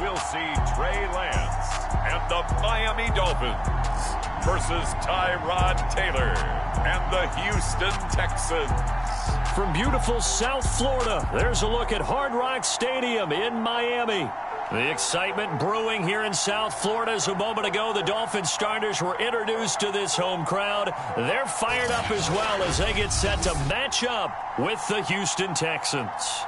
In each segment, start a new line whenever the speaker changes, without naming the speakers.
we'll see Trey Lance and the Miami Dolphins versus Tyrod Taylor and the Houston Texans.
From beautiful South Florida, there's a look at Hard Rock Stadium in Miami. The excitement brewing here in South Florida as a moment ago the Dolphins starters were introduced to this home crowd. They're fired up as well as they get set to match up with the Houston Texans.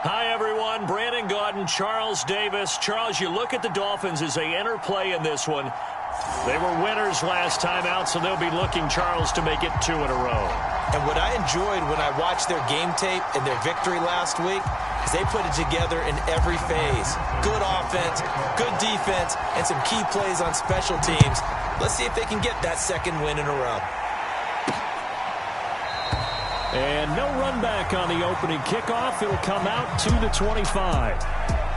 Hi, everyone. Brandon Gaudin, Charles Davis. Charles, you look at the Dolphins as they enter play in this one. They were winners last time out, so they'll be looking, Charles, to make it 2 in a row.
And what I enjoyed when I watched their game tape and their victory last week is they put it together in every phase. Good offense, good defense, and some key plays on special teams. Let's see if they can get that second win in a row.
And no run back on the opening kickoff. It'll come out to the 25.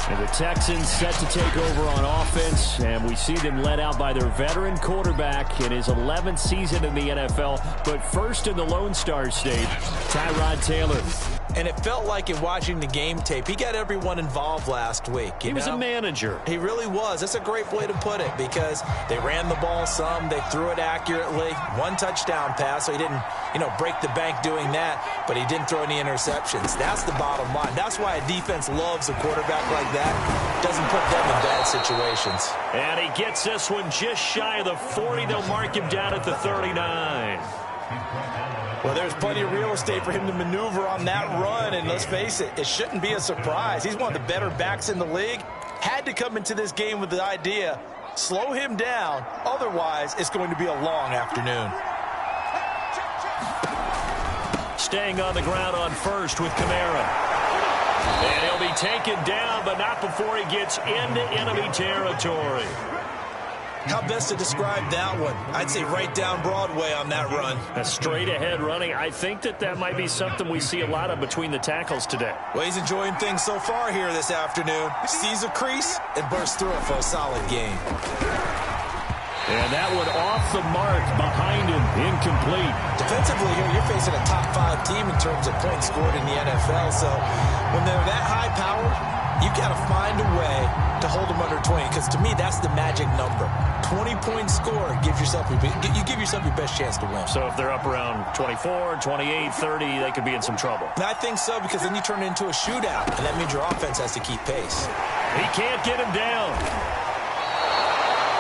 And the Texans set to take over on offense, and we see them led out by their veteran quarterback in his 11th season in the NFL, but first in the Lone Star State, Tyrod Taylor.
And it felt like in watching the game tape, he got everyone involved last week.
He was a manager.
He really was. That's a great way to put it because they ran the ball some, they threw it accurately, 1 touchdown pass, so he didn't, break the bank doing that, but he didn't throw any interceptions. That's the bottom line. That's why a defense loves a quarterback like that. Doesn't put them in bad situations.
And he gets this one just shy of the 40. They'll mark him down at the 39.
Well, there's plenty of real estate for him to maneuver on that run, and let's face it, it shouldn't be a surprise. He's one of the better backs in the league. Had to come into this game with the idea, slow him down, otherwise it's going to be a long afternoon.
Staying on the ground on first with Kamara. And he'll be taken down, but not before he gets into enemy territory.
How best to describe that one? I'd say right down Broadway on that run.
A straight ahead running. I think that might be something we see a lot of between the tackles today.
Well, he's enjoying things so far here this afternoon. Sees a crease and bursts through it for a solid game.
And that one off the mark behind him, incomplete.
Defensively here, you're facing a top 5 team in terms of points scored in the NFL. So when they're that high powered, you got to find a way to hold them under 20, because to me, that's the magic number. 20-point score gives yourself you give yourself your best chance to win.
So if they're up around 24, 28, 30, they could be in some trouble.
And I think so, because then you turn it into a shootout, and that means your offense has to keep pace.
He can't get him down.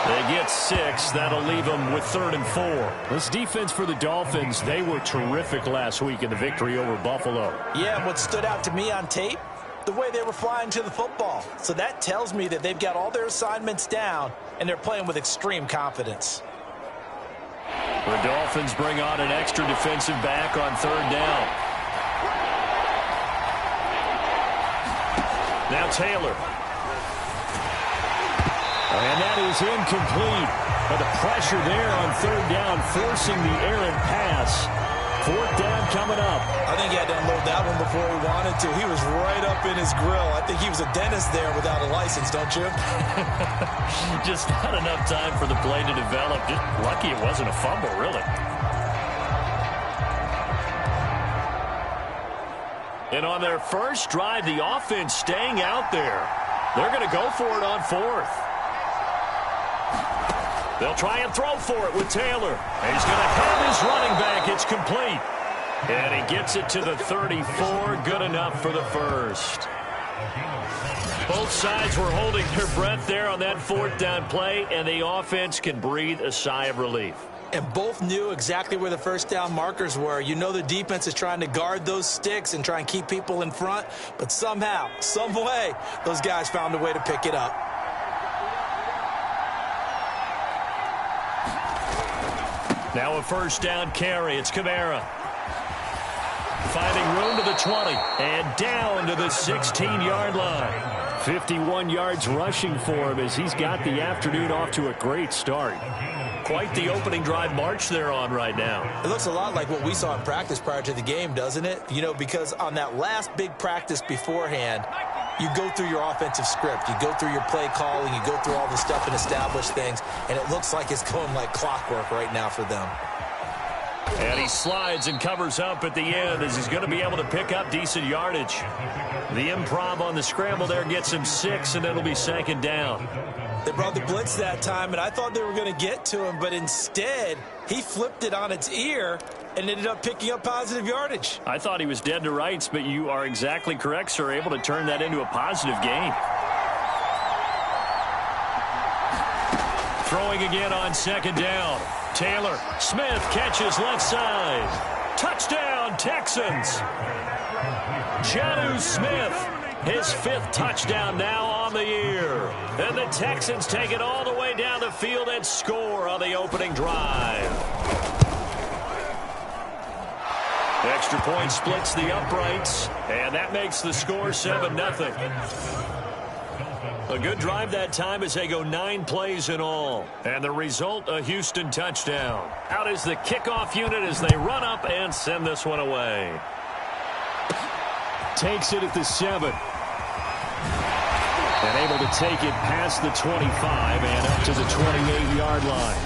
They get 6. That'll leave them with 3rd and 4. This defense for the Dolphins, they were terrific last week in the victory over Buffalo.
Yeah, and what stood out to me on tape, the way they were flying to the football. So that tells me that they've got all their assignments down, and they're playing with extreme confidence.
The Dolphins bring on an extra defensive back on 3rd down. Now Taylor. And that is incomplete. But the pressure there on 3rd down, forcing the errant pass. 4th down coming up.
I think he had to unload that one before he wanted to. He was right up in his grill. I think he was a dentist there without a license, don't you?
Just not enough time for the play to develop. Just lucky it wasn't a fumble, really. And on their first drive, the offense staying out there. They're going to go for it on 4th. They'll try and throw for it with Taylor. And he's going to have his running back. It's complete. And he gets it to the 34. Good enough for the first. Both sides were holding their breath there on that 4th down play, and the offense can breathe a sigh of relief.
And both knew exactly where the 1st down markers were. You know the defense is trying to guard those sticks and try and keep people in front, but somehow, some way, those guys found a way to pick it up.
Now a 1st down carry. It's Kamara. Finding room to the 20 and down to the 16-yard line. 51 yards rushing for him as he's got the afternoon off to a great start. Quite the opening drive march they're on right now.
It looks a lot like what we saw in practice prior to the game, doesn't it? Because on that last big practice beforehand, You go through your offensive script. You go through your play calling. You go through all the stuff and establish things. And it looks like it's going like clockwork right now for them.
And he slides and covers up at the end as he's going to be able to pick up decent yardage. The improv on the scramble there gets him 6, and it'll be second down.
They brought the blitz that time, and I thought they were going to get to him, but instead he flipped it on its ear and ended up picking up positive yardage.
I thought he was dead to rights, but you are exactly correct, sir. Able to turn that into a positive gain. Throwing again on second down. Taylor, Smith catches left side. Touchdown, Texans. Jonnu Smith, his 5th touchdown now on the year. And the Texans take it all the way down the field and score on the opening drive. Extra point splits the uprights, and that makes the score 7-0. A good drive that time as they go 9 plays in all. And the result, a Houston touchdown. Out is the kickoff unit as they run up and send this one away. Takes it at the 7. And able to take it past the 25 and up to the 28-yard line.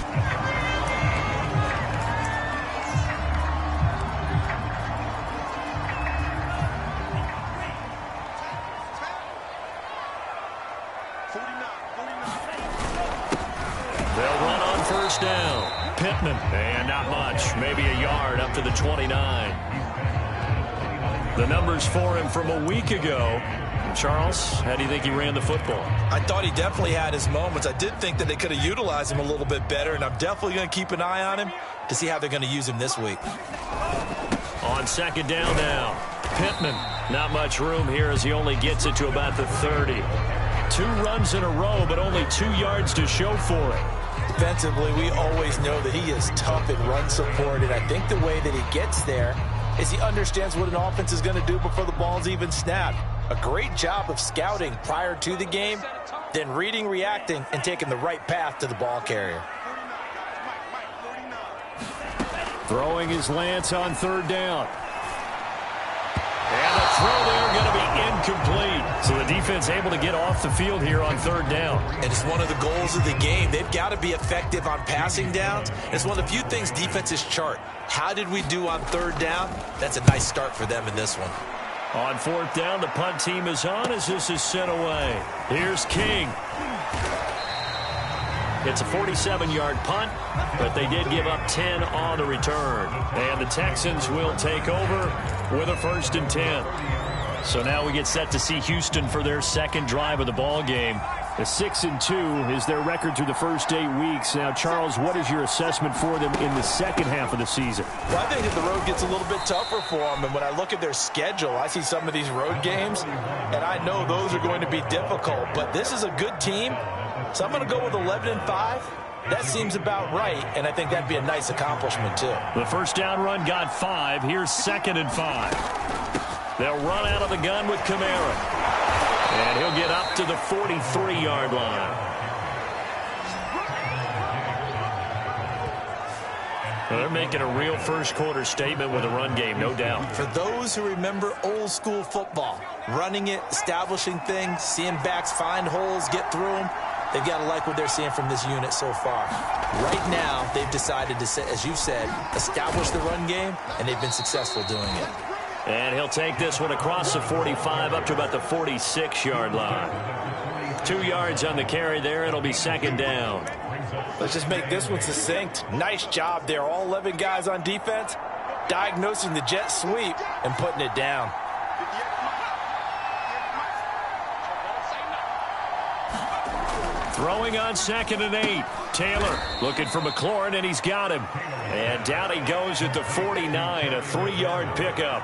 Down. Pittman, and not much. Maybe a yard up to the 29. The numbers for him from a week ago. Charles, how do you think he ran the football?
I thought he definitely had his moments. I did think that they could have utilized him a little bit better, and I'm definitely going to keep an eye on him to see how they're going to use him this week.
On second down now. Pittman, not much room here as he only gets it to about the 30. 2 runs in a row, but only 2 yards to show for it.
Defensively, we always know that he is tough in run support, and I think the way that he gets there is he understands what an offense is going to do before the ball's even snapped. A great job of scouting prior to the game, then reading, reacting, and taking the right path to the ball carrier.
Throwing is Lance on third down. And the throw there going to be incomplete. So the defense able to get off the field here on third down.
And it's one of the goals of the game. They've got to be effective on passing downs. It's one of the few things defenses chart. How did we do on third down? That's a nice start for them in this one.
On fourth down, the punt team is on as this is sent away. Here's King. It's a 47-yard punt, but they did give up 10 on the return. And the Texans will take over with a 1st and 10. So now we get set to see Houston for their second drive of the ball game. The 6-2 is their record through the first 8 weeks. Now, Charles, what is your assessment for them in the second half of the season?
Well, I think that the road gets a little bit tougher for them. And when I look at their schedule, I see some of these road games, and I know those are going to be difficult. But this is a good team. So I'm going to go with 11-5. That seems about right, and I think that'd be a nice accomplishment, too.
The first down run got 5. Here's 2nd and 5. They'll run out of the gun with Kamara. And he'll get up to the 43-yard line. Well, they're making a real first-quarter statement with a run game, no doubt.
For those who remember old-school football, running it, establishing things, seeing backs find holes, get through them, they've got to like what they're seeing from this unit so far. Right now, they've decided to, as you said, establish the run game, and they've been successful doing it.
And he'll take this one across the 45 up to about the 46-yard line. 2 yards on the carry there. It'll be 2nd down.
Let's just make this one succinct. Nice job there. All 11 guys on defense diagnosing the jet sweep and putting it down.
Throwing on 2nd and 8. Taylor looking for McLaurin, and he's got him. And down he goes at the 49, a 3-yard pickup.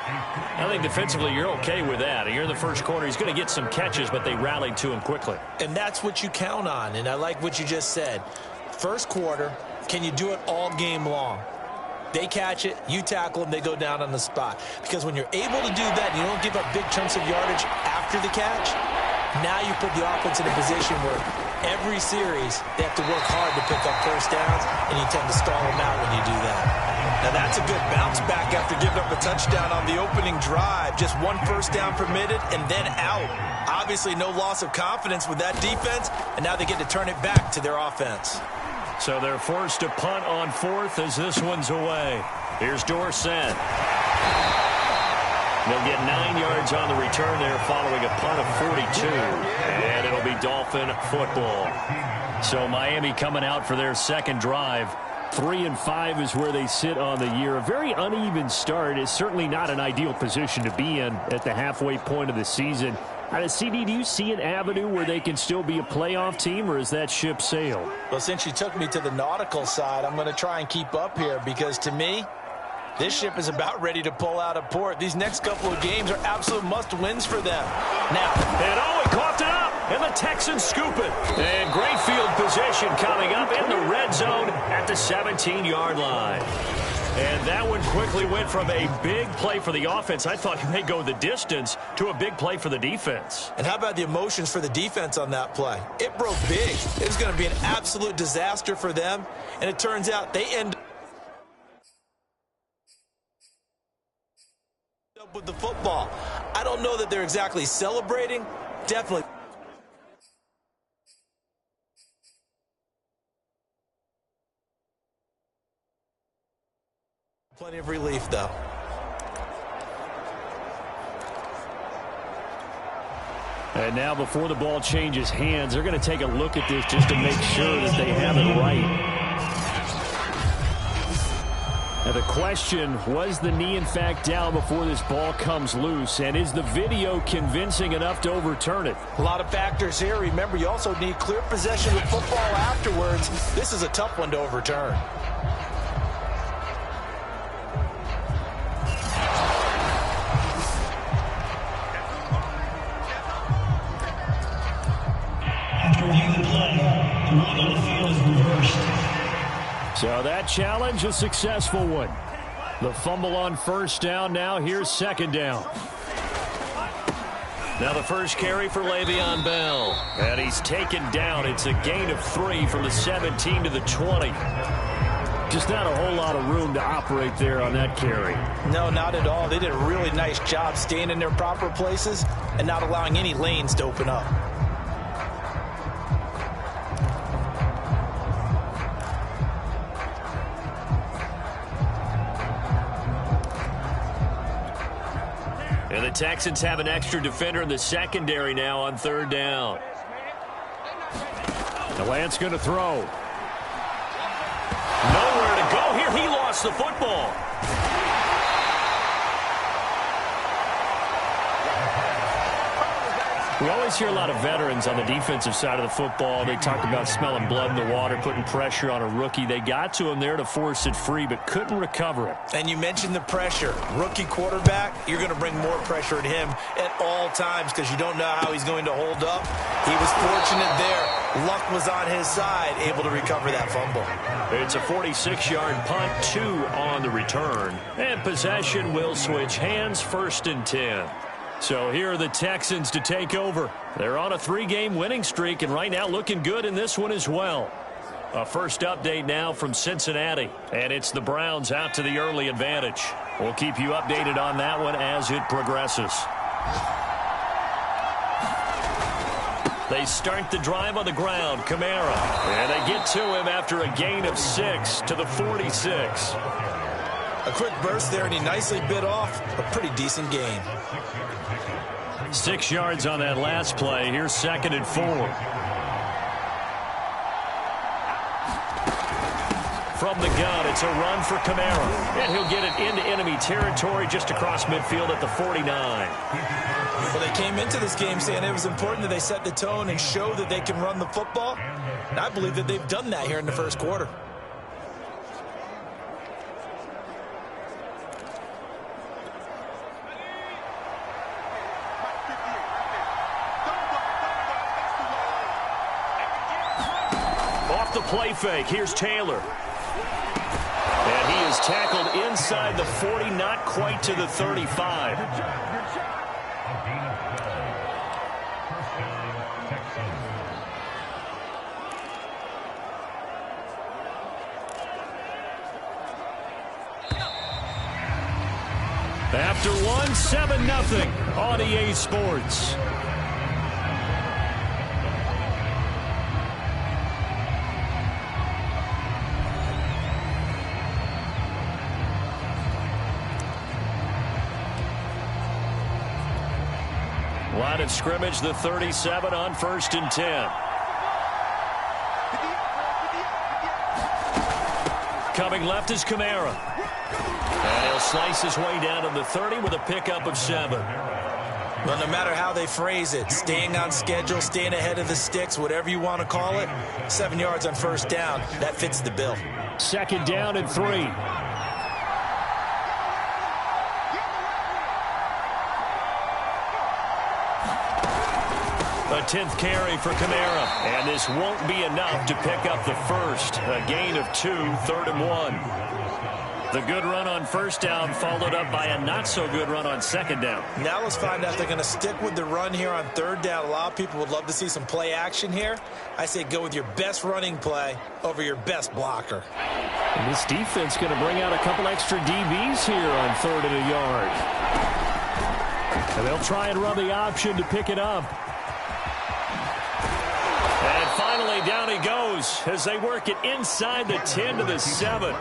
I think defensively you're okay with that. You're in the first quarter. He's going to get some catches, but they rallied to him quickly.
And that's what you count on, and I like what you just said. First quarter, can you do it all game long? They catch it, you tackle them, they go down on the spot. Because when you're able to do that and you don't give up big chunks of yardage after the catch, Now you put the offense in a position where every series they have to work hard to pick up first downs, and you tend to stall them out when you do that. Now that's a good bounce back after giving up a touchdown on the opening drive. Just one first down permitted and then out. Obviously no loss of confidence with that defense, and now they get to turn it back to their offense.
So they're forced to punt on fourth as this one's away. Here's Dorsett. They'll get 9 yards on the return there following a punt of 42. And it'll be Dolphin football. So Miami coming out for their second drive. 3-5 is where they sit on the year. A very uneven start is certainly not an ideal position to be in at the halfway point of the season. CD, do you see an avenue where they can still be a playoff team, or is that ship sailed?
Well, since you took me to the nautical side, I'm going to try and keep up here because to me, this ship is about ready to pull out of port. These next couple of games are absolute must-wins for them. Now,
and he coughed it up, and the Texans scoop it. And great field position coming up in the red zone at the 17-yard line. And that one quickly went from a big play for the offense, I thought he may go the distance, to a big play for the defense.
And how about the emotions for the defense on that play? It broke big. It was going to be an absolute disaster for them, and it turns out they end up with the football. I don't know that they're exactly celebrating. Definitely. Plenty of relief, though.
And now before the ball changes hands, they're going to take a look at this just to make sure that they have it right. Now the question, was the knee in fact down before this ball comes loose? And is the video convincing enough to overturn it?
A lot of factors here. Remember, you also need clear possession of the football afterwards. This is a tough one to overturn.
So that challenge, a successful one. The fumble on first down now. Here's second down. Now the first carry for Le'Veon Bell. And he's taken down. It's a gain of 3 from the 17 to the 20. Just not a whole lot of room to operate there on that carry.
No, not at all. They did a really nice job staying in their proper places and not allowing any lanes to open up.
And the Texans have an extra defender in the secondary now on third down. The Lance going to throw. Nowhere to go here. He lost the football. We always hear a lot of veterans on the defensive side of the football. They talk about smelling blood in the water, putting pressure on a rookie. They got to him there to force it free, but couldn't recover it.
And you mentioned the pressure. Rookie quarterback, you're going to bring more pressure at him at all times because you don't know how he's going to hold up. He was fortunate there. Luck was on his side, able to recover that fumble.
It's a 46-yard punt, 2 on the return. And possession will switch hands, 1st and 10. So here are the Texans to take over. They're on a 3-game winning streak, and right now looking good in this one as well. A first update now from Cincinnati, and it's the Browns out to the early advantage. We'll keep you updated on that one as it progresses. They start the drive on the ground. Kamara, and they get to him after a gain of 6 to the 46.
A quick burst there, and he nicely bit off a pretty decent gain.
6 yards on that last play. Here's 2nd and 4. From the gun, it's a run for Kamara. And he'll get it into enemy territory just across midfield at the 49.
Well, they came into this game saying it was important that they set the tone and show that they can run the football. And I believe that they've done that here in the first quarter.
The play fake. Here's Taylor. And he is tackled inside the 40, not quite to the 35. After one, 7-0 on EA Sports. Line of scrimmage, the 37 on 1st and 10. Coming left is Kamara. And he'll slice his way down to the 30 with a pickup of 7.
Well, no matter how they phrase it, staying on schedule, staying ahead of the sticks, whatever you want to call it, 7 yards on 1st down, that fits the bill.
2nd down and 3. A 10th carry for Kamara. And this won't be enough to pick up the first. A gain of 2, 3rd and 1. The good run on 1st down followed up by a not-so-good run on 2nd down.
Now let's find out they're going to stick with the run here on 3rd down. A lot of people would love to see some play action here. I say go with your best running play over your best blocker.
And this defense going to bring out a couple extra DBs here on 3rd and a yard. And they'll try and run the option to pick it up. And finally, down he goes as they work it inside the 10 to the 7.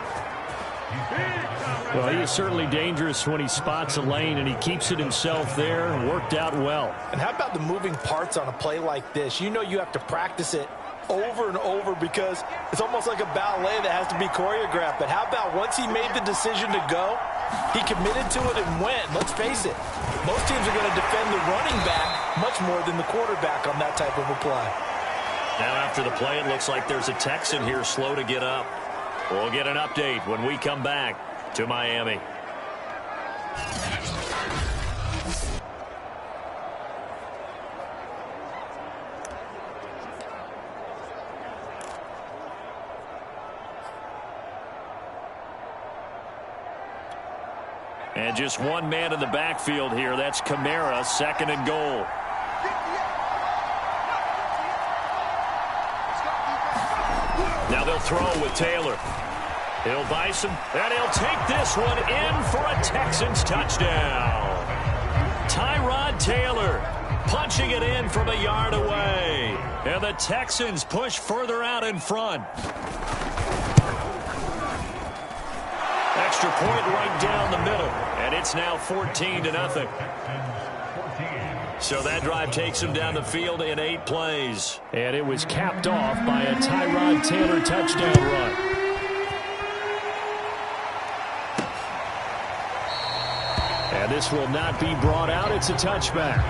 Well, he is certainly dangerous when he spots a lane, and he keeps it himself there. Worked out well.
And how about the moving parts on a play like this? You know you have to practice it over and over because it's almost like a ballet that has to be choreographed. But how about once he made the decision to go, he committed to it and went. Let's face it, most teams are going to defend the running back much more than the quarterback on that type of a play.
Now after the play, it looks like there's a Texan here slow to get up. We'll get an update when we come back to Miami. And just one man in the backfield here. That's Kamara, 2nd and goal. Now they'll throw with Taylor. He'll buy some, and he'll take this one in for a Texans touchdown. Tyrod Taylor punching it in from a yard away. And the Texans push further out in front. Extra point right down the middle. And it's now 14-0. So that drive takes him down the field in 8 plays. And it was capped off by a Tyrod Taylor touchdown run. And this will not be brought out. It's a touchback.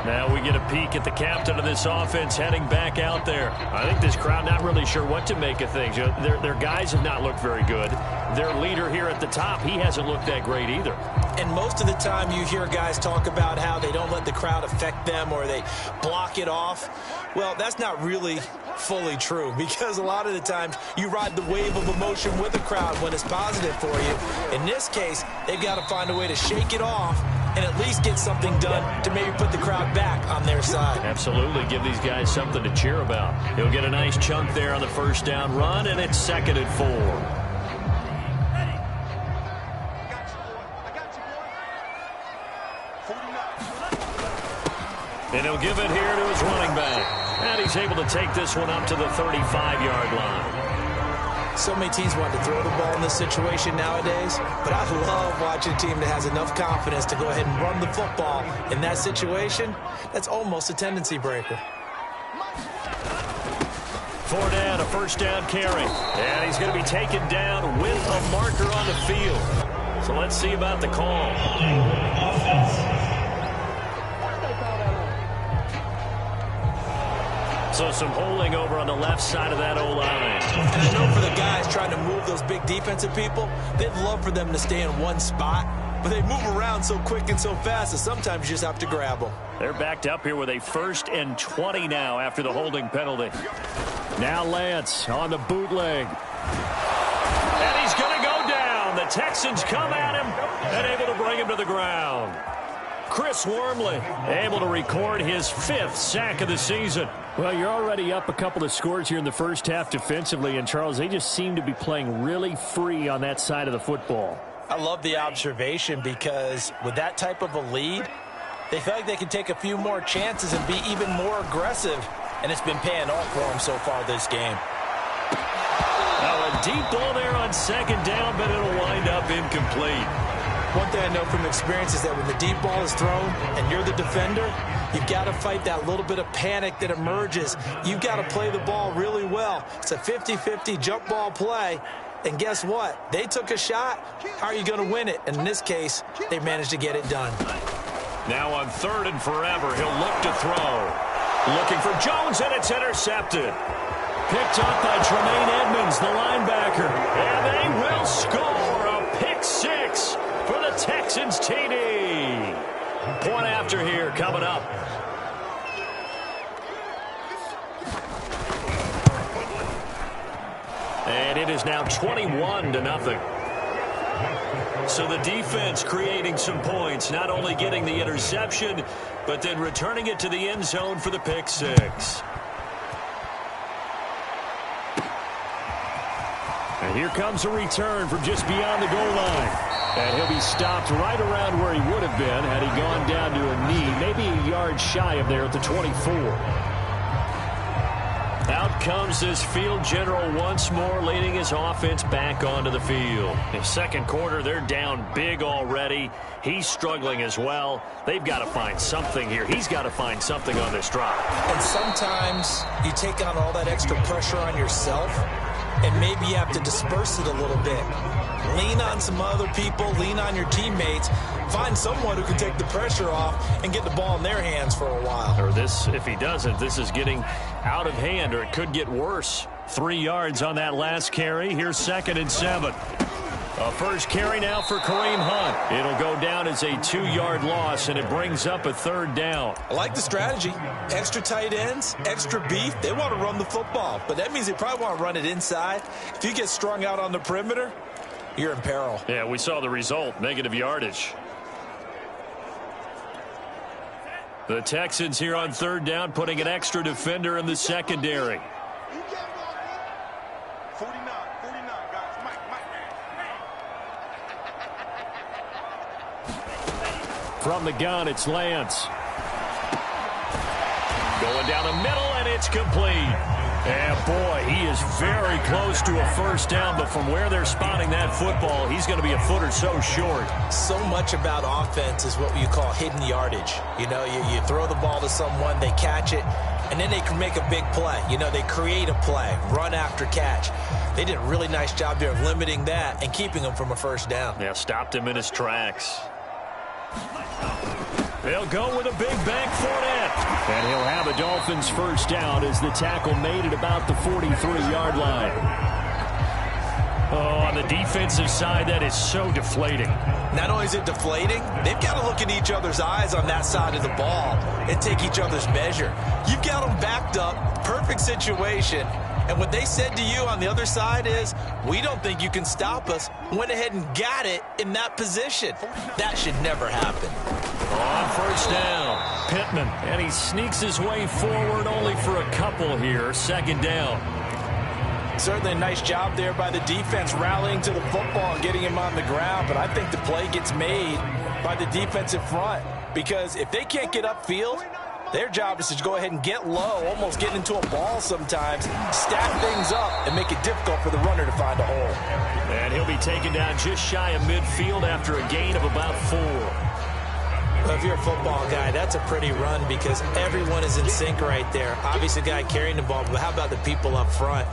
Now we get a peek at the captain of this offense heading back out there. I think this crowd not really sure what to make of things. Their guys have not looked very good. Their leader here at the top, he hasn't looked that great either.
And most of the time you hear guys talk about how they don't let the crowd affect them or they block it off. Well, that's not really fully true because a lot of the times you ride the wave of emotion with the crowd when it's positive for you. In this case, they've got to find a way to shake it off and at least get something done to maybe put the crowd back on their side.
Absolutely. Give these guys something to cheer about. He'll get a nice chunk there on the 1st down run, and it's 2nd and 4. And he'll give it here to his running back. And he's able to take this one up to the 35-yard line.
So many teams want to throw the ball in this situation nowadays, but I love watching a team that has enough confidence to go ahead and run the football in that situation. That's almost a tendency breaker.
Fournette, a 1st down carry. And he's going to be taken down with a marker on the field. So let's see about the call. So some holding over on the left side of that O-line.
And I know for the guys trying to move those big defensive people, they'd love for them to stay in one spot, but they move around so quick and so fast that sometimes you just have to grab them.
They're backed up here with a 1st and 20 now after the holding penalty. Now Lance on the bootleg. And he's going to go down. The Texans come at him and able to bring him to the ground. Chris Wormley able to record his 5th sack of the season. Well, you're already up a couple of scores here in the first half defensively, and Charles, they just seem to be playing really free on that side of the football.
I love the observation because with that type of a lead, they feel like they can take a few more chances and be even more aggressive, and it's been paying off for them so far this game.
Now a deep ball there on 2nd down, but it'll wind up incomplete.
One thing I know from experience is that when the deep ball is thrown and you're the defender, you've got to fight that little bit of panic that emerges. You've got to play the ball really well. It's a 50-50 jump ball play. And guess what? They took a shot. How are you going to win it? And in this case, they managed to get it done.
Now on 3rd and forever, he'll look to throw. Looking for Jones, and it's intercepted. Picked up by Tremaine Edmonds, the linebacker. And they will score a pick 6 for the Texans TD. Point after here coming up. And it is now 21-0. So the defense creating some points, not only getting the interception, but then returning it to the end zone for the pick 6. And here comes a return from just beyond the goal line. And he'll be stopped right around where he would have been had he gone down to a knee, maybe a yard shy of there at the 24. Out comes this field general once more, leading his offense back onto the field. In second quarter, they're down big already. He's struggling as well. They've got to find something here. He's got to find something on this drive.
And sometimes you take on all that extra pressure on yourself, and maybe you have to disperse it a little bit. Lean on some other people, lean on your teammates, find someone who can take the pressure off and get the ball in their hands for a while.
Or this, if he doesn't, this is getting out of hand, or it could get worse. 3 yards on that last carry. Here's 2nd and 7. A first carry now for Kareem Hunt. It'll go down as a 2-yard loss, and it brings up a 3rd down.
I like the strategy. Extra tight ends, extra beef. They want to run the football, but that means they probably want to run it inside. If you get strung out on the perimeter, you're in peril.
Yeah, we saw the result, negative yardage. The Texans here on 3rd down, putting an extra defender in the secondary. From the gun, it's Lance. Going down the middle, and it's complete. And boy, he is very close to a first down, but from where they're spotting that football, he's going to be a foot or so short.
So much about offense is what you call hidden yardage. You know, you throw the ball to someone, they catch it, and then they can make a big play. You know, they create a play, run after catch. They did a really nice job there of limiting that and keeping him from a first down.
Yeah, stopped him in his tracks. They'll go with a big bank Fournette. And he'll have a Dolphins first down as the tackle made at about the 43-yard line. Oh, on the defensive side, that is so deflating.
Not only is it deflating, they've got to look in each other's eyes on that side of the ball and take each other's measure. You've got them backed up, perfect situation. And what they said to you on the other side is, we don't think you can stop us. Went ahead and got it in that position. That should never happen.
On first down, Pittman. And he sneaks his way forward only for a couple here. 2nd down.
Certainly a nice job there by the defense rallying to the football and getting him on the ground. But I think the play gets made by the defensive front. Because if they can't get upfield, their job is to go ahead and get low, almost get into a ball sometimes, stack things up, and make it difficult for the runner to find a hole.
And he'll be taken down just shy of midfield after a gain of about 4.
Well, if you're a football guy, that's a pretty run because everyone is in sync right there. Obviously, the guy carrying the ball, but how about the people up front?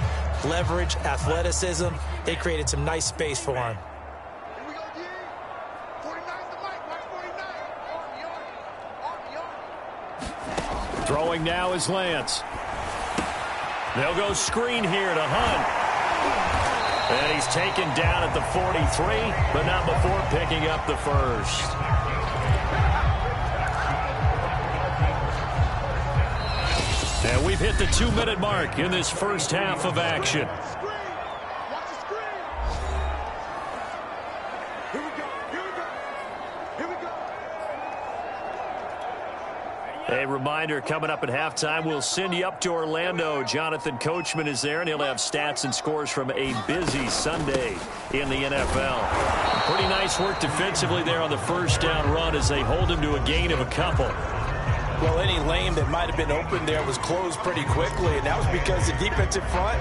Leverage, athleticism, they created some nice space for him.
Throwing now is Lance. They'll go screen here to Hunt. And he's taken down at the 43, but not before picking up the first. And we've hit the 2-minute mark in this first half of action. reminder, coming up at halftime, we'll send you up to Orlando. Jonathan Coachman is there, and he'll have stats and scores from a busy Sunday in the NFL. Pretty nice work defensively there on the first down run as they hold him to a gain of a couple.
Well, any lane that might have been open there was closed pretty quickly, and that was because the defensive front,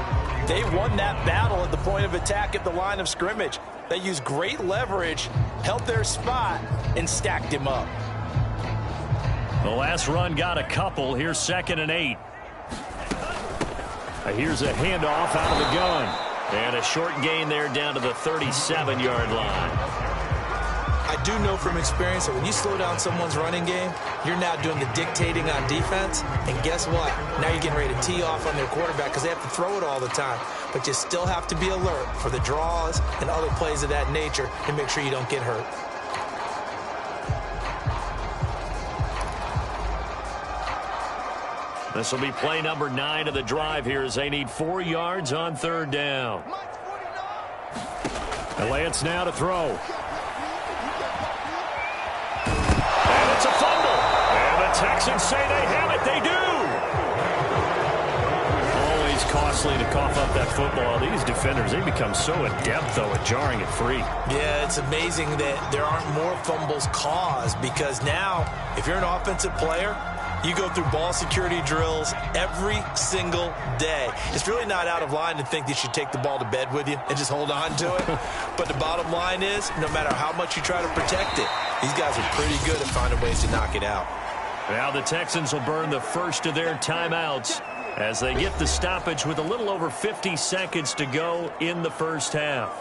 they won that battle at the point of attack at the line of scrimmage. They used great leverage, held their spot, and stacked him up.
The last run got a couple. Here's 2nd and 8. Here's a handoff out of the gun. And a short gain there down to the 37-yard line.
I do know from experience that when you slow down someone's running game, you're now doing the dictating on defense. And guess what? Now you're getting ready to tee off on their quarterback because they have to throw it all the time. But you still have to be alert for the draws and other plays of that nature and make sure you don't get hurt.
This will be play number 9 of the drive here as they need 4 yards on 3rd down. And Lance now to throw. And it's a fumble. And the Texans say they have it. They do. Always costly to cough up that football. These defenders, they become so adept, though, at jarring it free.
Yeah, it's amazing that there aren't more fumbles caused because now, if you're an offensive player, you go through ball security drills every single day. It's really not out of line to think that you should take the ball to bed with you and just hold on to it. But the bottom line is, no matter how much you try to protect it, these guys are pretty good at finding ways to knock it out.
Now the Texans will burn the first of their timeouts as they get the stoppage with a little over 50 seconds to go in the first half.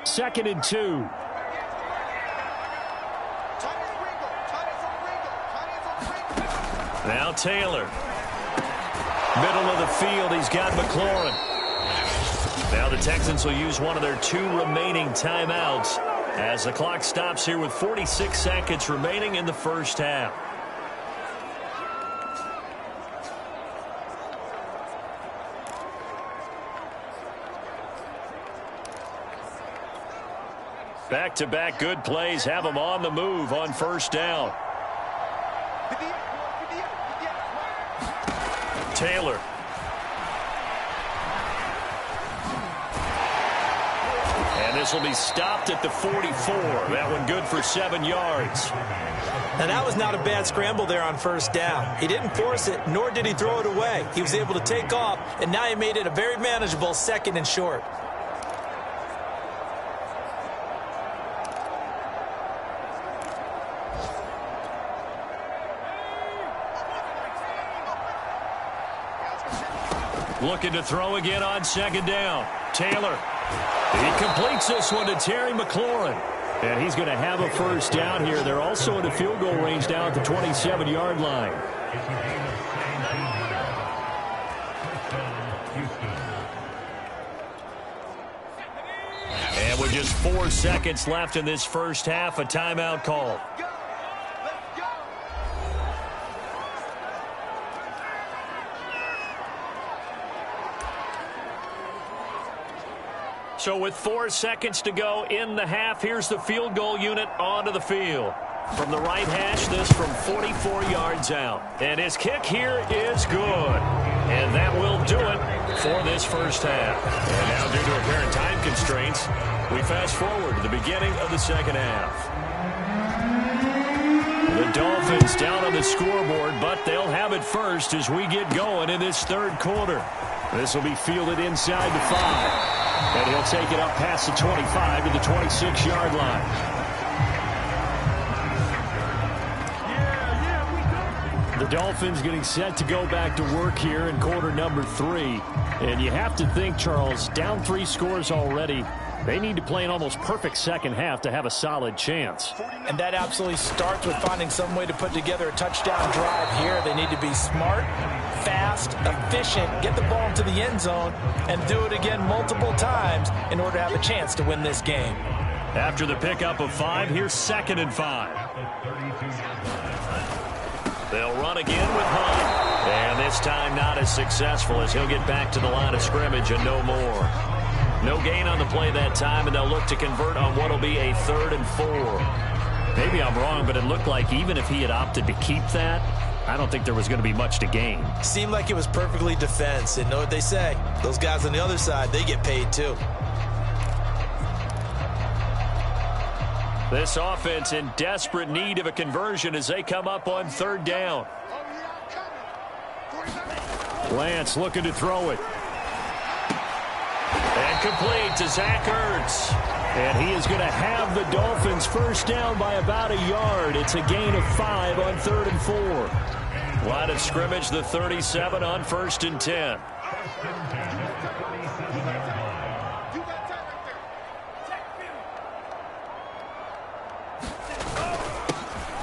Second and 2. Now Taylor. Middle of the field, he's got McLaurin. Now the Texans will use one of their 2 remaining timeouts as the clock stops here with 46 seconds remaining in the first half. Back-to-back good plays have them on the move on first down. Taylor. And this will be stopped at the 44. That one good for 7 yards.
Now that was not a bad scramble there on first down. He didn't force it, nor did he throw it away. He was able to take off, and now he made it a very manageable 2nd and short.
Looking to throw again on 2nd down. Taylor. He completes this one to Terry McLaurin. And he's going to have a first down here. They're also in the field goal range down at the 27-yard line. And with just 4 seconds left in this first half, a timeout call. So with 4 seconds to go in the half, here's the field goal unit onto the field. From the right hash, this from 44 yards out. And his kick here is good. And that will do it for this first half. And now, due to apparent time constraints, we fast forward to the beginning of the second half. The Dolphins down on the scoreboard, but they'll have it first as we get going in this third quarter. This will be fielded inside the 5. And he'll take it up past the 25 to the 26-yard line. The Dolphins getting set to go back to work here in quarter number 3. And you have to think, Charles, down 3 scores already. They need to play an almost perfect second half to have a solid chance.
And that absolutely starts with finding some way to put together a touchdown drive here. They need to be smart, fast, efficient, get the ball into the end zone, and do it again multiple times in order to have a chance to win this game.
After the pickup of 5, here's 2nd and 5. They'll run again with Hunt. And this time not as successful as he'll get back to the line of scrimmage and no more. No gain on the play that time, and they'll look to convert on what will be a 3rd and 4. Maybe I'm wrong, but it looked like even if he had opted to keep that, I don't think there was going to be much to gain.
Seemed like it was perfectly defense. And know what they say? Those guys on the other side, they get paid too.
This offense in desperate need of a conversion as they come up on 3rd down. Lance looking to throw it. And complete to Zach Ertz. And he is going to have the Dolphins first down by about a yard. It's a gain of 5 on 3rd and 4. Line of scrimmage, the 37 on 1st and 10.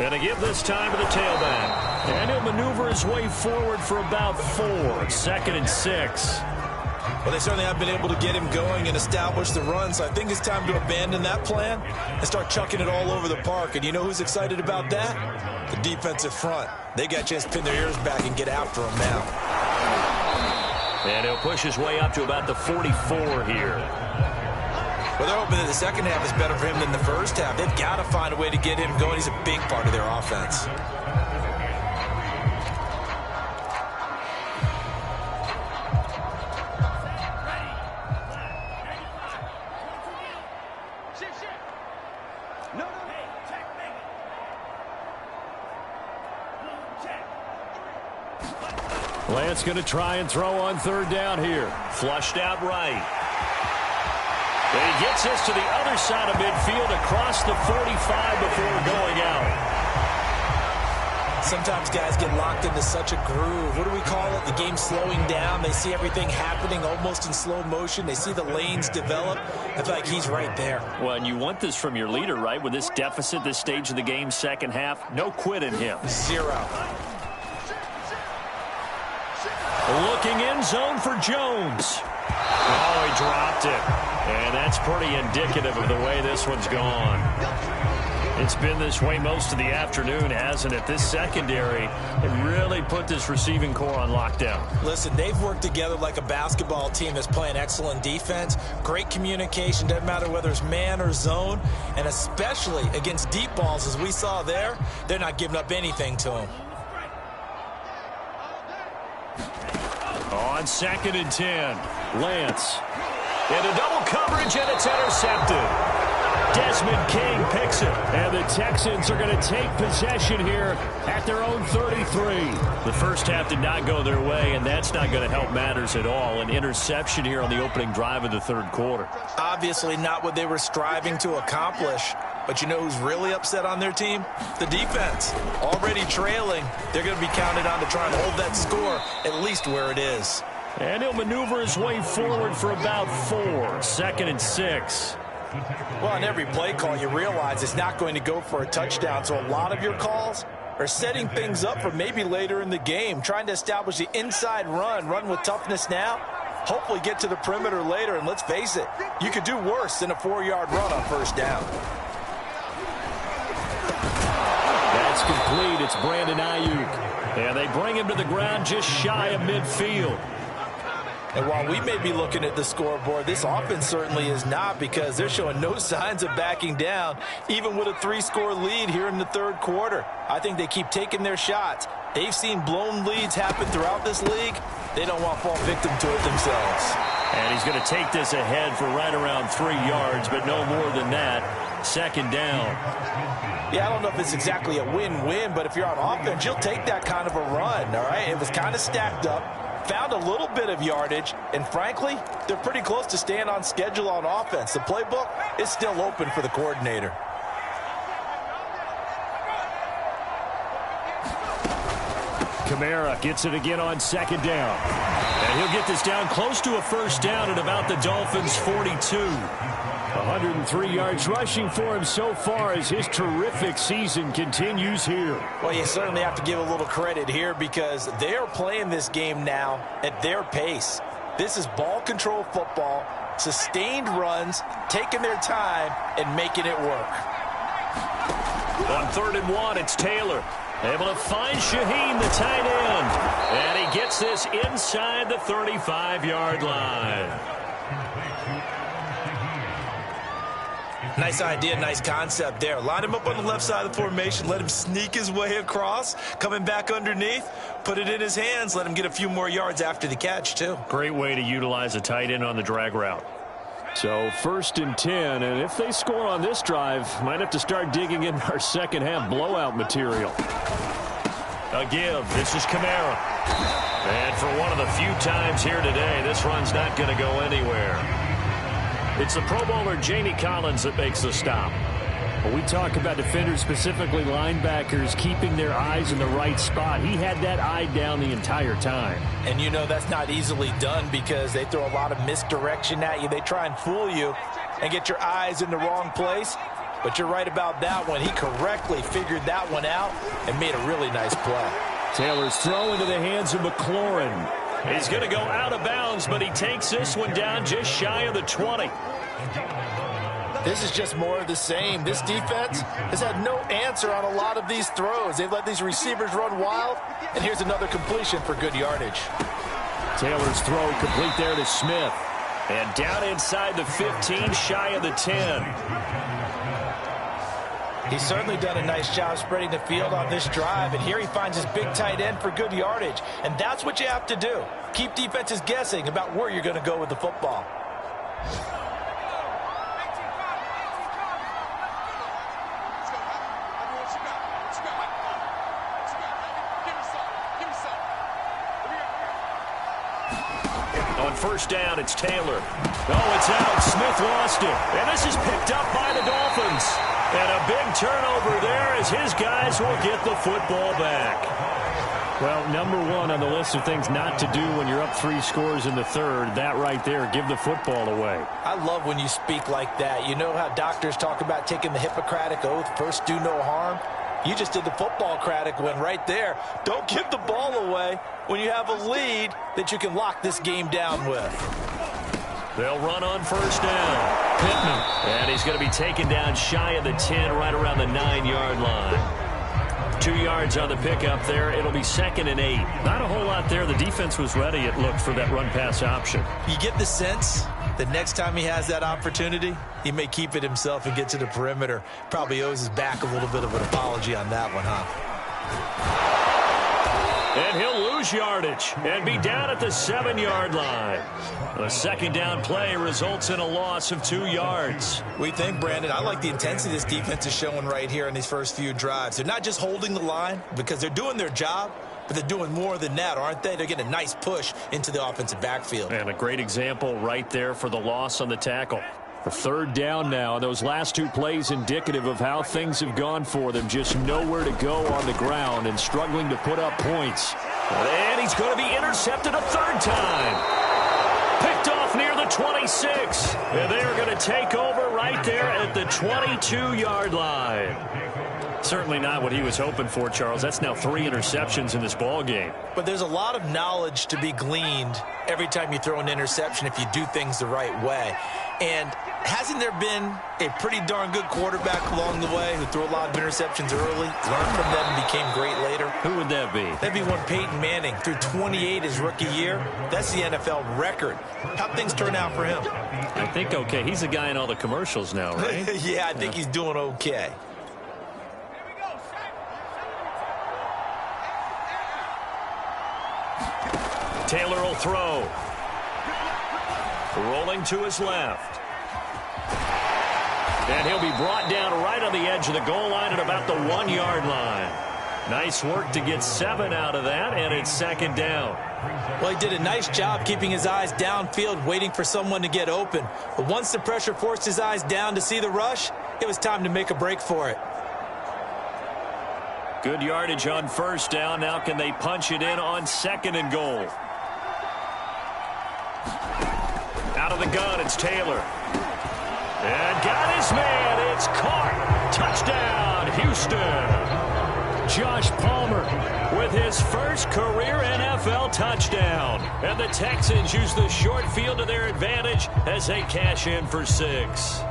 And to give this time to the tailback. And he'll maneuver his way forward for about 4. 2nd and 6.
Well, they certainly have been able to get him going and establish the run, so I think it's time to abandon that plan and start chucking it all over the park. And you know who's excited about that? The defensive front. They got a chance to pin their ears back and get after him now.
And he'll push his way up to about the 44 here.
Well, they're hoping that the second half is better for him than the first half. They've got to find a way to get him going. He's a big part of their offense.
Lance going to try and throw on 3rd down here. Flushed out right. And he gets this to the other side of midfield across the 45 before going out.
Sometimes guys get locked into such a groove. What do we call it? The game slowing down. They see everything happening almost in slow motion. They see the lanes develop. I feel like he's right there.
Well, and you want this from your leader, right? With this deficit, this stage of the game, second half, no quit in him.
0.
Looking in zone for Jones. Oh, he dropped it. And that's pretty indicative of the way this one's gone. It's been this way most of the afternoon, hasn't it? This secondary it really put this receiving core on lockdown.
Listen, they've worked together like a basketball team that's playing excellent defense. Great communication. Doesn't matter whether it's man or zone. And especially against deep balls, as we saw there, they're not giving up anything to them.
On 2nd and 10, Lance. Into double coverage, and it's intercepted. Desmond King picks it. And the Texans are going to take possession here at their own 33. The first half did not go their way, and that's not going to help matters at all. An interception here on the opening drive of the 3rd quarter.
Obviously not what they were striving to accomplish. But you know who's really upset on their team? The defense. Already trailing. They're going to be counted on to try and hold that score at least where it is.
And he'll maneuver his way forward for about 4. 2nd and 6.
Well, on every play call, you realize it's not going to go for a touchdown. So a lot of your calls are setting things up for maybe later in the game, trying to establish the inside run with toughness now. Hopefully get to the perimeter later. And let's face it, you could do worse than a 4-yard run on 1st down.
That's complete. It's Brandon Ayuk. And they bring him to the ground just shy of midfield.
And while we may be looking at the scoreboard, this offense certainly is not, because they're showing no signs of backing down, even with a 3-score lead here in the 3rd quarter. I think they keep taking their shots. They've seen blown leads happen throughout this league. They don't want to fall victim to it themselves.
And he's going to take this ahead for right around 3 yards, but no more than that. 2nd down.
Yeah, I don't know if it's exactly a win-win, but if you're on offense, you'll take that kind of a run, all right? It was kind of stacked up. Found a little bit of yardage, and frankly, they're pretty close to staying on schedule on offense. The playbook is still open for the coordinator.
Kamara gets it again on 2nd down. And he'll get this down close to a 1st down at about the Dolphins' 42. 103 yards rushing for him so far as his terrific season continues here.
Well, you certainly have to give a little credit here, because they are playing this game now at their pace. This is ball control football, sustained runs, taking their time, and making it work.
On 3rd and 1, it's Taylor. Able to find Shaheen, the tight end. And he gets this inside the 35-yard line.
Nice idea, nice concept there. Line him up on the left side of the formation, let him sneak his way across, coming back underneath, put it in his hands, let him get a few more yards after the catch, too.
Great way to utilize a tight end on the drag route. So 1st and 10, and if they score on this drive, might have to start digging in our second half blowout material. A give. This is Kamara. And for one of the few times here today, this run's not going to go anywhere. It's the Pro Bowler Jamie Collins that makes the stop. When we talk about defenders, specifically linebackers, keeping their eyes in the right spot, he had that eye down the entire time.
And you know that's not easily done because they throw a lot of misdirection at you. They try and fool you and get your eyes in the wrong place. But you're right about that one. He correctly figured that one out and made a really nice play.
Taylor's throw into the hands of McLaurin. He's going to go out of bounds, but he takes this one down just shy of the 20.
This is just more of the same. This defense has had no answer on a lot of these throws. They've let these receivers run wild, and here's another completion for good yardage.
Taylor's throw complete there to Smith. And down inside the 15, shy of the 10.
He's certainly done a nice job spreading the field on this drive, and here he finds his big tight end for good yardage. And that's what you have to do. Keep defenses guessing about where you're going to go with the football.
On 1st down, it's Taylor. Oh, it's out. Smith lost it. And this is picked up by the Dolphins. And a big turnover there as his guys will get the football back. Well, number one on the list of things not to do when you're up 3 scores in the third, that right there, give the football away.
I love when you speak like that. You know how doctors talk about taking the Hippocratic Oath, first do no harm? You just did the football-cratic one right there. Don't give the ball away when you have a lead that you can lock this game down with.
They'll run on 1st down. Pittman. And he's going to be taken down shy of the 10, right around the 9-yard line. 2 yards on the pickup there. It'll be 2nd and 8. Not a whole lot there. The defense was ready, it looked, for that run-pass option.
You get the sense that next time he has that opportunity, he may keep it himself and get to the perimeter. Probably owes his back a little bit of an apology on that one, huh?
And he'll lose yardage and be down at the 7-yard line. The 2nd down play results in a loss of 2 yards.
We think, Brandon, I like the intensity this defense is showing right here in these first few drives. They're not just holding the line because they're doing their job, but they're doing more than that, aren't they? They're getting a nice push into the offensive backfield.
And a great example right there for the loss on the tackle. The 3rd down now. Those last 2 plays indicative of how things have gone for them. Just nowhere to go on the ground and struggling to put up points. And he's going to be intercepted a 3rd time. Picked off near the 26. And they are going to take over right there at the 22-yard line. Certainly not what he was hoping for, Charles. That's now 3 interceptions in this ball game.
But there's a lot of knowledge to be gleaned every time you throw an interception if you do things the right way. And hasn't there been a pretty darn good quarterback along the way who threw a lot of interceptions early, learned from them, and became great later?
Who would that be?
That'd be one Peyton Manning. Threw 28 his rookie year. That's the NFL record. How'd things turn out for him?
I think okay. He's the guy in all the commercials now, right?
Yeah, I think he's doing okay.
Taylor will throw. Rolling to his left. And he'll be brought down right on the edge of the goal line at about the 1-yard line. Nice work to get 7 out of that, and it's 2nd down.
Well, he did a nice job keeping his eyes downfield, waiting for someone to get open. But once the pressure forced his eyes down to see the rush, it was time to make a break for it.
Good yardage on 1st down. Now can they punch it in on 2nd and goal? Out of the gun, it's Taylor. And got his man. It's caught. Touchdown, Houston. Josh Palmer with his first career NFL touchdown. And the Texans use the short field to their advantage as they cash in for 6.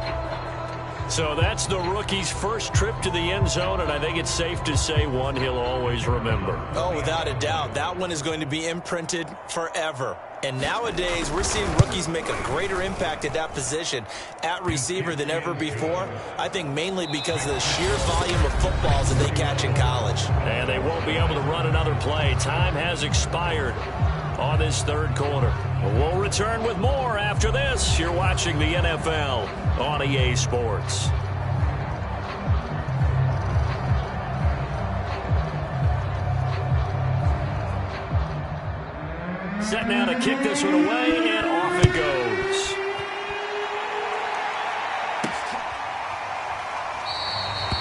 So that's the rookie's first trip to the end zone, and I think it's safe to say one he'll always remember.
Oh, without a doubt. That one is going to be imprinted forever. And nowadays, we're seeing rookies make a greater impact at that position at receiver than ever before. I think mainly because of the sheer volume of footballs that they catch in college. And
they won't be able to run another play. Time has expired on this third quarter. We'll return with more after this. You're watching the NFL on EA Sports. Set now to kick this one away, and off it goes.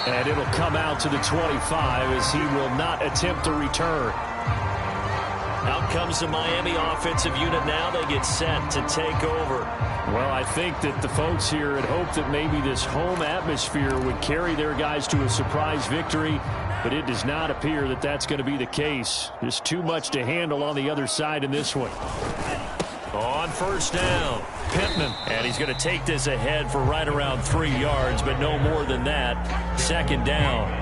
And it'll come out to the 25 as he will not attempt to return. Out comes the Miami offensive unit now. They get set to take over. Well, I think that the folks here had hoped that maybe this home atmosphere would carry their guys to a surprise victory, but it does not appear that that's going to be the case. There's too much to handle on the other side in this one. On first down, Pittman. And he's going to take this ahead for right around 3 yards, but no more than that. Second down.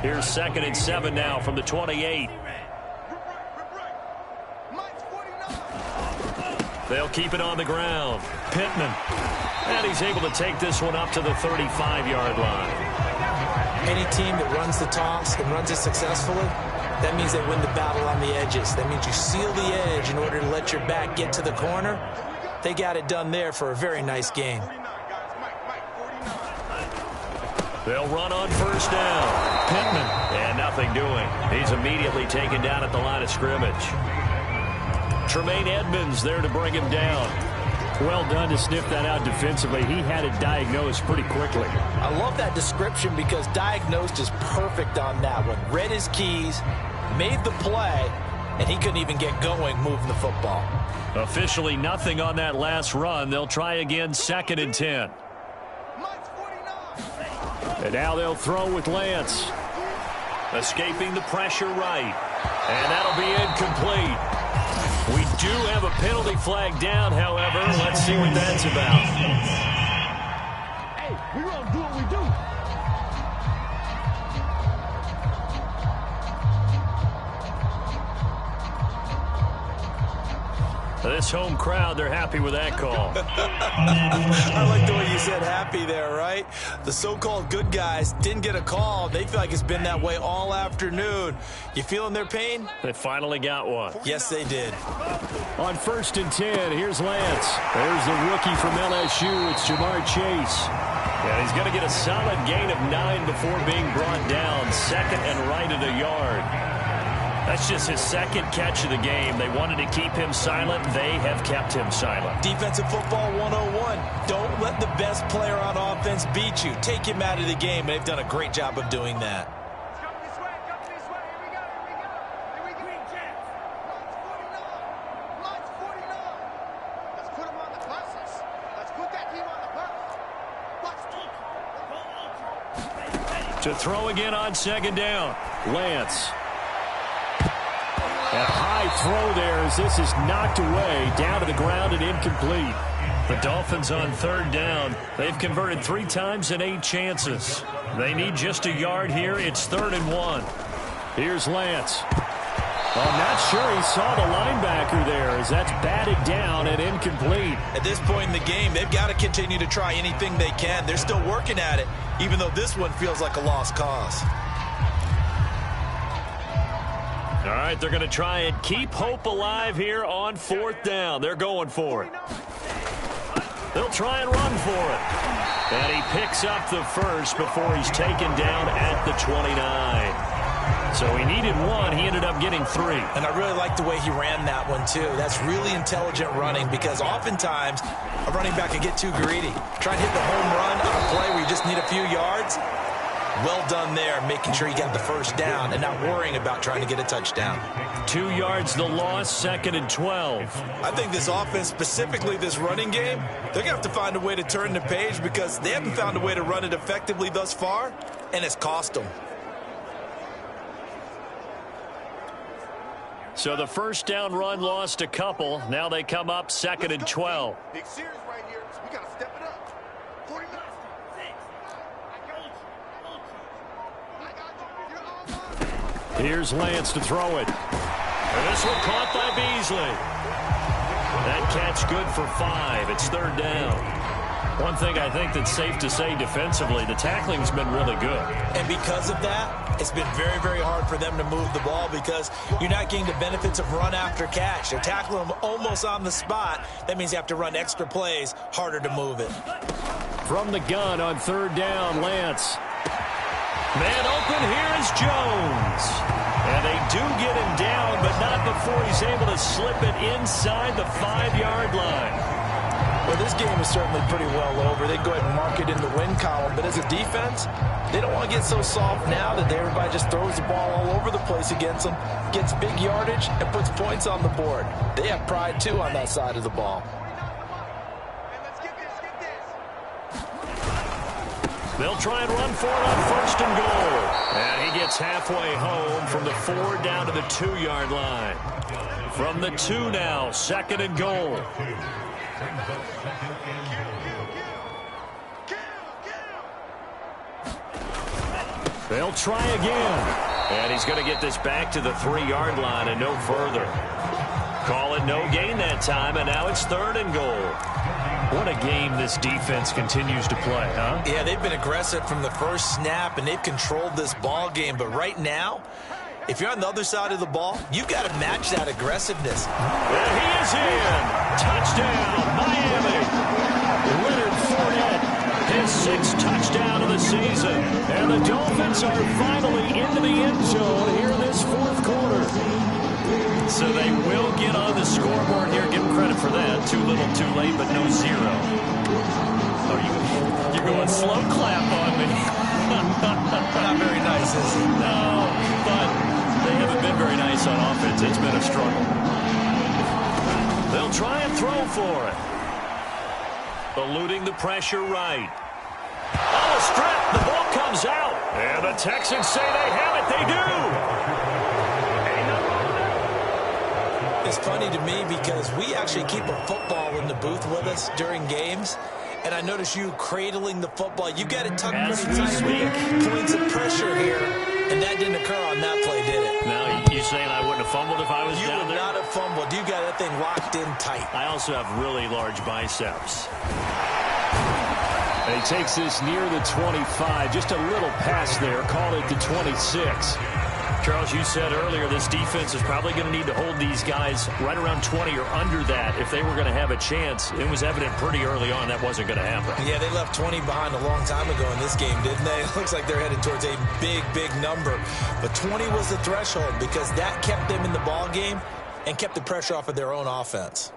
Here's 2nd and 7 now from the 28. They'll keep it on the ground. Pittman. And he's able to take this one up to the 35-yard line.
Any team that runs the toss and runs it successfully, that means they win the battle on the edges. That means you seal the edge in order to let your back get to the corner. They got it done there for a very nice game.
They'll run on first down. Pittman. And nothing doing. He's immediately taken down at the line of scrimmage. Tremaine Edmonds there to bring him down. Well done to sniff that out defensively. He had it diagnosed pretty quickly.
I love that description because diagnosed is perfect on that one. Read his keys, made the play, and he couldn't even get going moving the football.
Officially nothing on that last run. They'll try again, 2nd and 10. And now they'll throw with Lance. Escaping the pressure right. And that'll be incomplete. We do have a penalty flag down, however. Let's see what that's about.
Hey, we're going to do what we do.
This home crowd, they're happy with that call.
I like the way you said happy there, right? The so-called good guys didn't get a call. They feel like it's been that way all afternoon. You feeling their pain?
They finally got one.
Yes, they did.
On 1st and 10, here's Lance. There's the rookie from LSU. It's Jamar Chase. And he's going to get a solid gain of 9 before being brought down. 2nd and right at a yard. That's just his 2nd catch of the game. They wanted to keep him silent. They have kept him silent.
Defensive football 101. Don't let the best player on offense beat you. Take him out of the game. They've done a great job of doing that.
To throw again on 2nd down. Lance. And a high throw there as this is knocked away, down to the ground and incomplete. The Dolphins on 3rd down. They've converted 3 times in 8 chances. They need just a yard here. It's 3rd and 1. Here's Lance. I'm not sure he saw the linebacker there as that's batted down and incomplete.
At this point in the game, they've got to continue to try anything they can. They're still working at it, even though this one feels like a lost cause.
All right, they're going to try and keep hope alive here on 4th down. They're going for it. They'll try and run for it. And he picks up the first before he's taken down at the 29. So he needed 1. He ended up getting 3.
And I really like the way he ran that one, too. That's really intelligent running because oftentimes a running back can get too greedy. Try and hit the home run on a play where you just need a few yards. Well done there, making sure you got the first down and not worrying about trying to get a touchdown.
2 yards the loss, 2nd and 12.
I think this offense, specifically this running game, they're going to have to find a way to turn the page because they haven't found a way to run it effectively thus far, and it's cost them.
So the first down run lost a couple. Now they come up 2nd and 12.
Big series right here. We got to step it up. 49.
Here's Lance to throw it. And this one caught by Beasley. That catch good for 5. It's 3rd down. One thing I think that's safe to say defensively, the tackling's been really good.
And because of that, it's been very, very hard for them to move the ball because you're not getting the benefits of run after catch. They're tackling them almost on the spot. That means you have to run extra plays, harder to move it.
From the gun on 3rd down, Lance. Man open, here is Jones. And they do get him down, but not before he's able to slip it inside the 5-yard line.
Well, this game is certainly pretty well over. They go ahead and mark it in the win column. But as a defense, they don't want to get so soft now that everybody just throws the ball all over the place against them, gets big yardage, and puts points on the board. They have pride, too, on that side of the ball.
They'll try and run for it on 1st and goal. And he gets halfway home from the 4 down to the 2-yard line. From the 2 now, 2nd and goal. They'll try again. And he's going to get this back to the 3-yard line and no further. Call it no gain that time, and now it's 3rd and goal. What a game this defense continues to play, huh?
Yeah, they've been aggressive from the first snap, and they've controlled this ball game. But right now, if you're on the other side of the ball, you've got to match that aggressiveness.
And he is in. Touchdown, Miami. Leonard Fournette, his 6th touchdown of the season. And the Dolphins are finally into the end zone here in this 4th quarter. So they will get on the scoreboard here. Give them credit for that. Too little, too late, but no 0. You're going slow clap on me.
Not very nice, is it?
No, but they haven't been very nice on offense. It's been a struggle. They'll try and throw for it. Eluding the pressure right. Oh, a strip. The ball comes out. And the Texans say they have it. They do.
It's funny to me because we actually keep a football in the booth with us during games. And I notice you cradling the football. You got it tucked pretty tight. Points of pressure here. And that didn't occur on that play, did it?
Now, you saying I wouldn't have fumbled if I was down there?
You would not have fumbled. You got that thing locked in tight.
I also have really large biceps. And he takes this near the 25. Just a little pass there. Call it the 26. Charles, you said earlier this defense is probably going to need to hold these guys right around 20 or under that if they were going to have a chance. It was evident pretty early on that wasn't going to happen.
Yeah, they left 20 behind a long time ago in this game, didn't they? It looks like they're headed towards a big, big number. But 20 was the threshold because that kept them in the ball game and kept the pressure off of their own offense.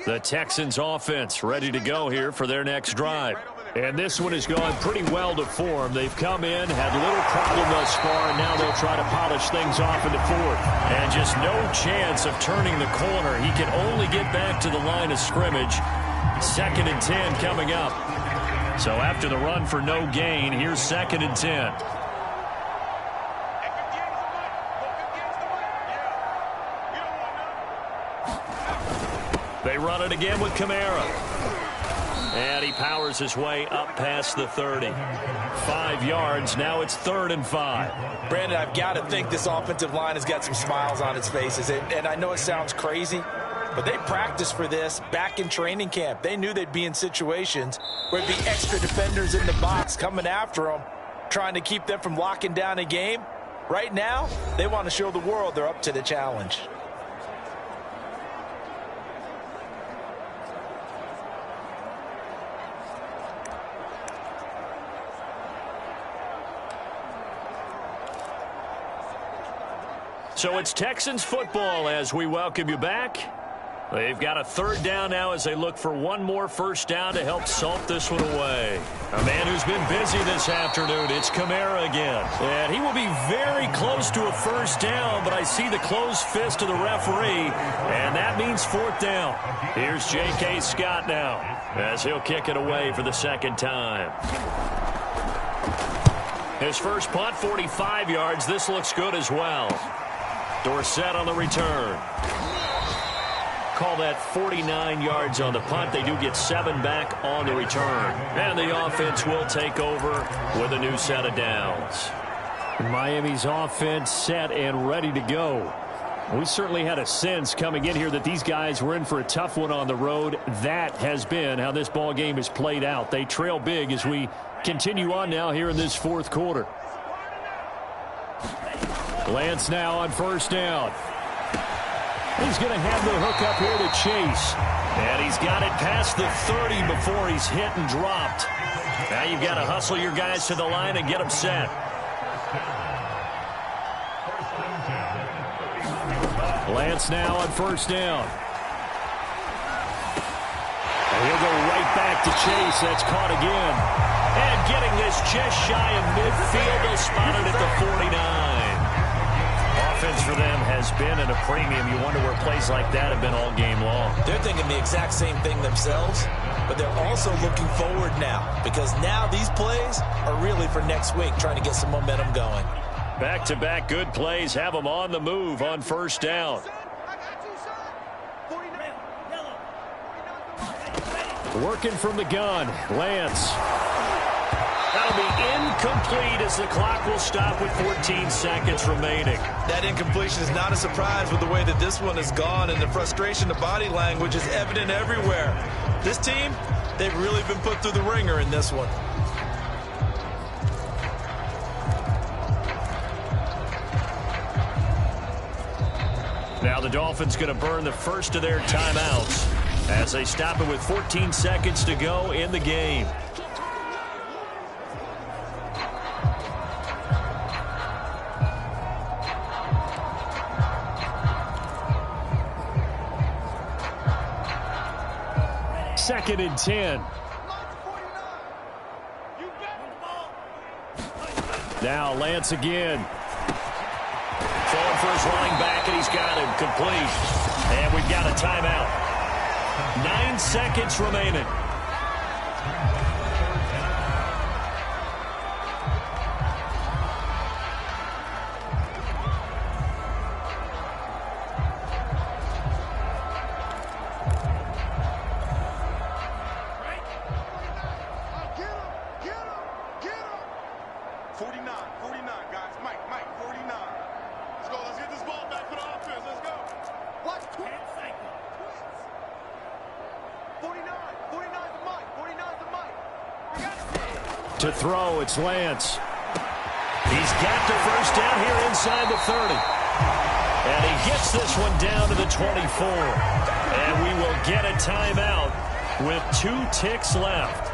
The Texans offense ready to go here for their next drive. And this one has gone pretty well to form. They've come in, had little problem thus far, and now they'll try to polish things off into 4th. And just no chance of turning the corner. He can only get back to the line of scrimmage. 2nd and 10 coming up. So after the run for no gain, here's 2nd and 10. They run it again with Kamara. And he powers his way up past the 30. 5 yards. Now it's 3rd and 5.
Brandon, I've got to think this offensive line has got some smiles on its faces. And I know it sounds crazy, but they practiced for this back in training camp. They knew they'd be in situations where there'd be extra defenders in the box coming after them, trying to keep them from locking down a game. Right now, they want to show the world they're up to the challenge.
So it's Texans football as we welcome you back. They've got a 3rd down now as they look for one more 1st down to help salt this one away. A man who's been busy this afternoon, it's Kamara again. And he will be very close to a 1st down, but I see the closed fist of the referee, and that means 4th down. Here's J.K. Scott now as he'll kick it away for the 2nd time. His first punt, 45 yards. This looks good as well. Dorsett on the return. Call that 49 yards on the punt. They do get 7 back on the return. And the offense will take over with a new set of downs. Miami's offense set and ready to go. We certainly had a sense coming in here that these guys were in for a tough one on the road. That has been how this ball game is played out. They trail big as we continue on now here in this fourth quarter. Lance now on first down. He's going to have the hook up here to Chase. And he's got it past the 30 before he's hit and dropped. Now you've got to hustle your guys to the line and get them set. Lance now on first down. And he'll go right back to Chase. That's caught again. And getting this just shy of midfield. They'll spot it at the 49. Offense for them has been at a premium. You wonder where plays like that have been all game long.
They're thinking the exact same thing themselves, but they're also looking forward now because now these plays are really for next week, trying to get some momentum going.
Back-to-back good plays have them on the move on first down. Working from the gun, Lance. That'll be incomplete as the clock will stop with 14 seconds remaining.
That incompletion is not a surprise with the way that this one has gone, and the frustration, the body language is evident everywhere. This team, they've really been put through the ringer in this one.
Now the Dolphins going to burn the first of their timeouts as they stop it with 14 seconds to go in the game. Second and 10. Now Lance again. Throwing for his running back, and he's got him complete. And we've got a timeout. 9 seconds remaining. To throw, it's Lance. He's got the first down here inside the 30. And he gets this one down to the 24. And we will get a timeout with 2 ticks left.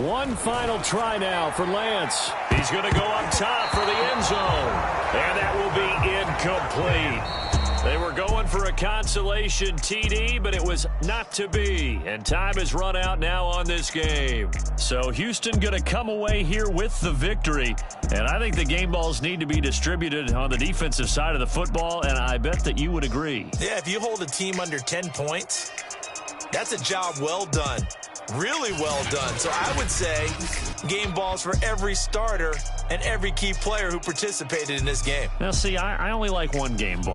One final try now for Lance. He's going to go up top for the end zone. And that will be incomplete. They were going for a consolation TD, but it was not to be. And time has run out now on this game. So Houston going to come away here with the victory. And I think the game balls need to be distributed on the defensive side of the football, and I bet that you would agree.
Yeah, if you hold a team under 10 points, that's a job well done. Really well done. So I would say game balls for every starter and every key player who participated in this game.
Now, see, I only like one game ball.